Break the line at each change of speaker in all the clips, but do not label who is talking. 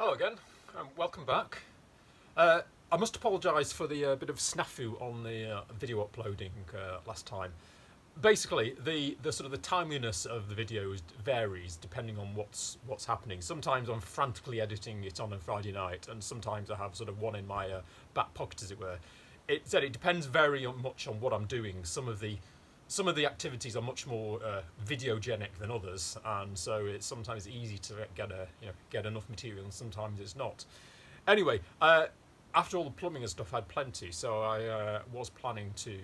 Hello again, welcome back. I must apologise for the bit of snafu on the video uploading last time. Basically, the sort of the timeliness of the videos varies depending on what's happening. Sometimes I'm frantically editing it on a Friday night, and sometimes I have sort of one in my back pocket, as it were. It depends very much on what I'm doing. Some of the activities are much more videogenic than others, and so it's sometimes easy to get enough material, and sometimes it's not. Anyway, after all the plumbing and stuff, I had plenty, so I was planning to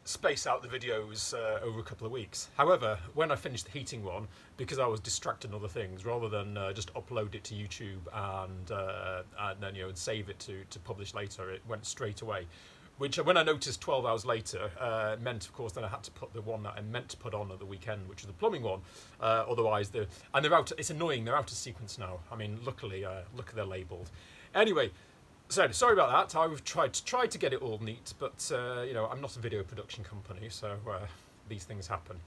space out the videos over a couple of weeks. However, when I finished the heating one, because I was distracted in other things, rather than just upload it to YouTube and then and save it to publish later, it went straight away. Which, when I noticed 12 hours later, meant, of course, then I had to put the one that I meant to put on at the weekend, which was the plumbing one. Otherwise, they're out. It's annoying. They're out of sequence now. I mean, luckily they're labelled. Anyway, so sorry about that. I've tried to get it all neat, but I'm not a video production company, so these things happen.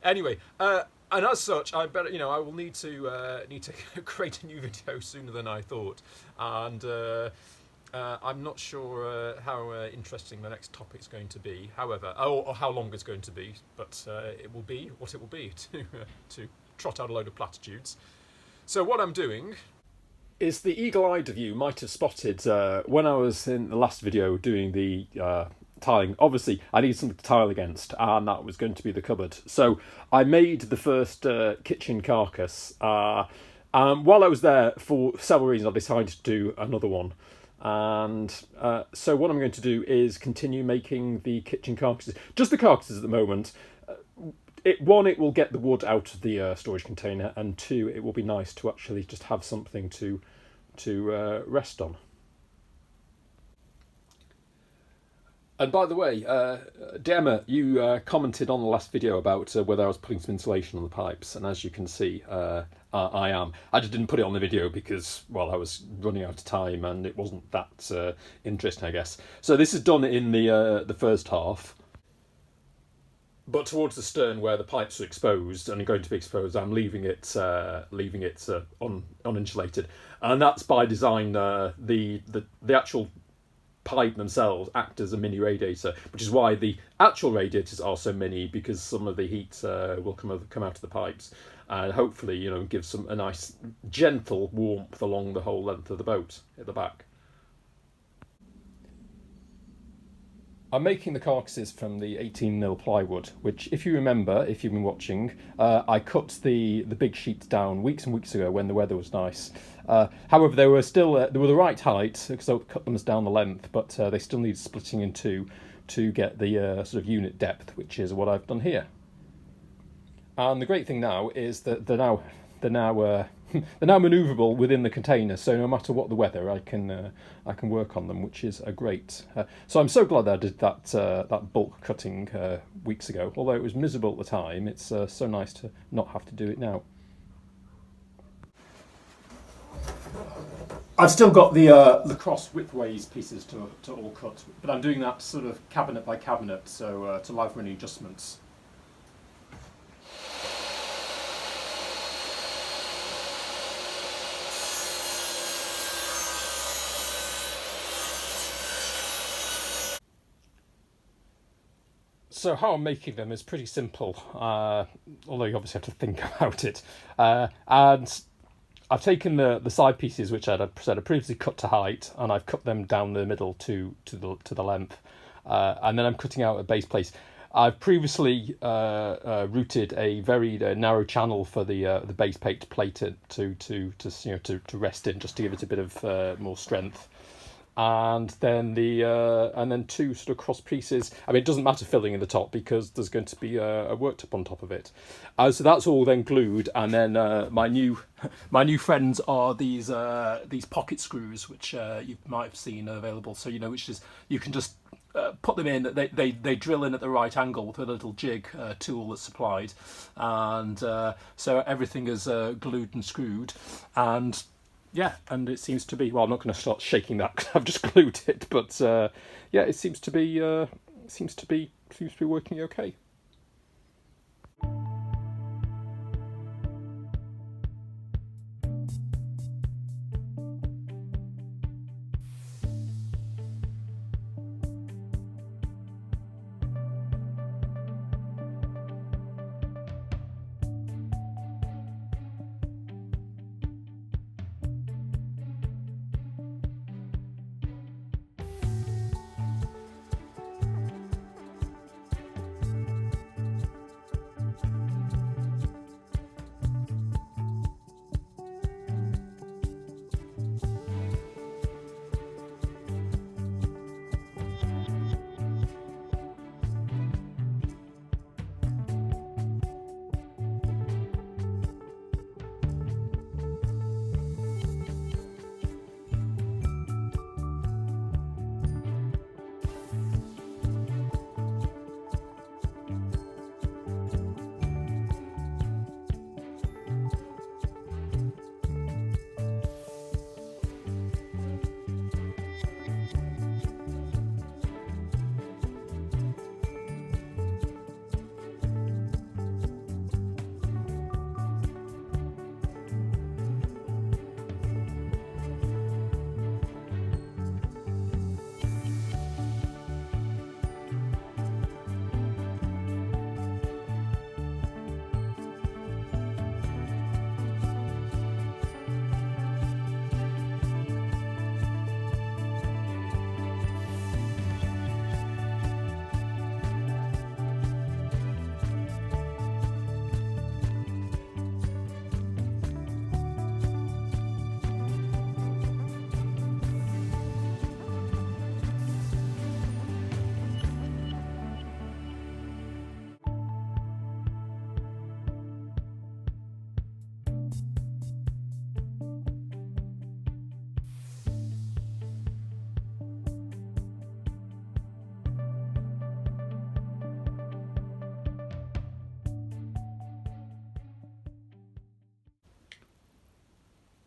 Anyway, and as such, I will need to create a new video sooner than I thought, and. I'm not sure how interesting the next topic's going to be, however, or how long it's going to be, but it will be what it will be to trot out a load of platitudes. So what I'm doing is, the eagle-eyed of you might have spotted when I was in the last video doing the tiling. Obviously, I needed something to tile against, and that was going to be the cupboard. So I made the first kitchen carcass. While I was there, for several reasons, I decided to do another one. And so what I'm going to do is continue making the kitchen carcasses. Just the carcasses at the moment. It will get the wood out of the storage container, and two, it will be nice to actually just have something to rest on. And by the way, Demma, you commented on the last video about whether I was putting some insulation on the pipes, and as you can see, I am. I just didn't put it on the video because, well, I was running out of time and it wasn't that interesting, I guess. So this is done in the first half. But towards the stern, where the pipes are exposed and are going to be exposed, I'm leaving it uninsulated, and that's by design. The actual pipe themselves act as a mini radiator, which is why the actual radiators are so mini, because some of the heat will come out of the pipes, and hopefully give a nice gentle warmth along the whole length of the boat at the back. I'm making the carcasses from the 18mm plywood, which, if you remember, if you've been watching, I cut the big sheets down weeks and weeks ago when the weather was nice. However, they were the right height, because I cut them as down the length, but they still need splitting in two to get the sort of unit depth, which is what I've done here. And the great thing now is that they're now manoeuvrable within the container, so no matter what the weather, I can work on them, which is a great. So I'm so glad that I did that bulk cutting weeks ago. Although it was miserable at the time, it's so nice to not have to do it now. I've still got the cross widthways pieces to all cut, but I'm doing that sort of cabinet by cabinet, so to allow for any adjustments. So how I'm making them is pretty simple, although you obviously have to think about it. And I've taken the side pieces, which I previously cut to height, and I've cut them down the middle to the length. And then I'm cutting out a base plate. I've previously routed a very narrow channel for the base plate to rest in, just to give it a bit of more strength. And then two sort of cross pieces. I mean, it doesn't matter filling in the top because there's going to be a worktop on top of it. So that's all then glued, and then my new friends are these pocket screws, which you might have seen available. So which is, you can just put them in. They drill in at the right angle with a little jig tool that's supplied, and so everything is glued and screwed. And yeah, and it seems to be, well, I'm not going to start shaking that because I've just glued it, but yeah, it seems to be working okay.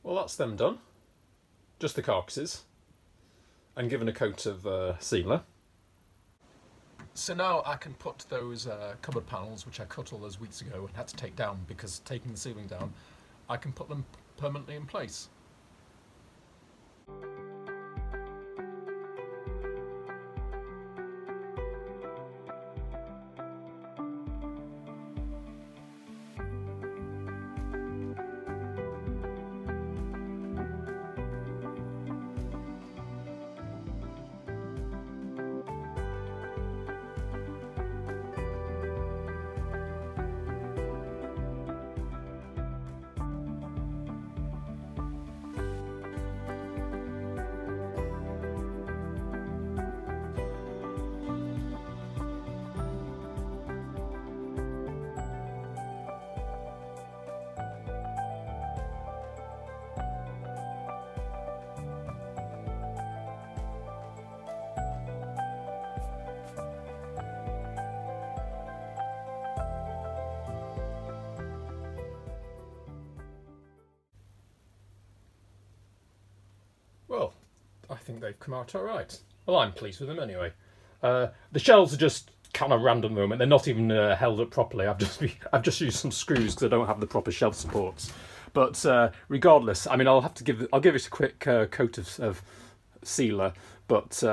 Well, that's them done. Just the carcasses. And given a coat of sealer. So now I can put those cupboard panels, which I cut all those weeks ago and had to take down because taking the ceiling down, I can put them permanently in place. Well, I think they've come out all right. Well, I'm pleased with them anyway. The shelves are just kind of random at the moment. They're not even held up properly. I've just used some screws because I don't have the proper shelf supports. But regardless, I mean, I'll give it a quick coat of sealer. But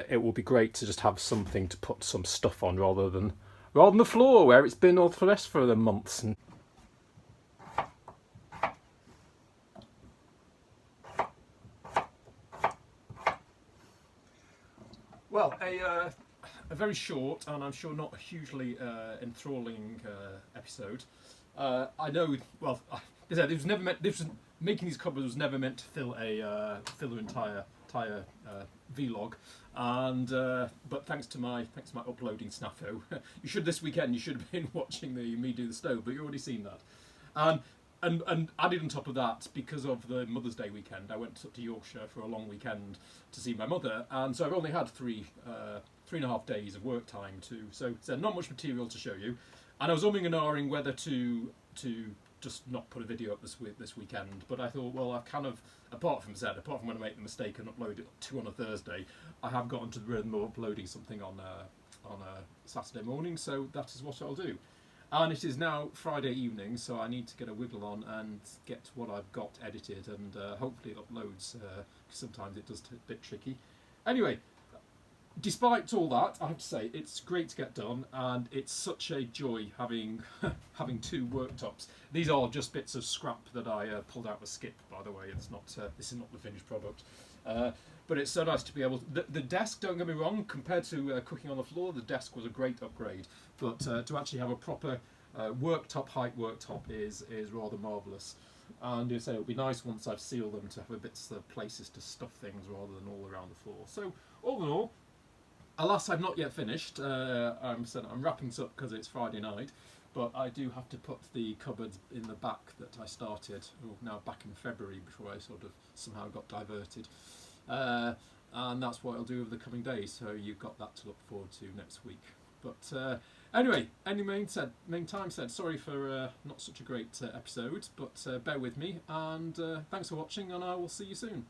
it will be great to just have something to put some stuff on rather than the floor where it's been all the rest for the months. And well, a very short and I'm sure not hugely enthralling episode. I know. Well, as I said, it was never meant. Making these cupboards was never meant to fill an entire vlog, and but thanks to my uploading snafu, this weekend you should have been watching me do the stove, but you've already seen that. And added on top of that, because of the Mother's Day weekend, I went up to Yorkshire for a long weekend to see my mother, and so I've only had 3.5 days of work time so not much material to show you, and I was umming and ahhing whether to just not put a video up this weekend, but I thought, well, I've kind of, apart from when I make the mistake and upload it on a Thursday, I have gotten to the rhythm of uploading something on a Saturday morning, so that is what I'll do. And it is now Friday evening, so I need to get a wiggle on and get what I've got edited, and hopefully it uploads, because sometimes it does a bit tricky. Anyway, despite all that, I have to say, it's great to get done, and it's such a joy having two worktops. These are just bits of scrap that I pulled out of a skip, by the way. It's not. This is not the finished product. But it's so nice to be able to... The desk, don't get me wrong, compared to cooking on the floor, the desk was a great upgrade. But to actually have a proper height worktop is rather marvellous. And you say it'll be nice once I've sealed them to have a bit of places to stuff things rather than all around the floor. So, all in all, alas, I've not yet finished. I'm wrapping this up because it's Friday night. But I do have to put the cupboards in the back that I started, now back in February, before I sort of somehow got diverted. And that's what I'll do over the coming days, so you've got that to look forward to next week. But anyway, meantime said, sorry for not such a great episode, but bear with me, and thanks for watching, and I will see you soon.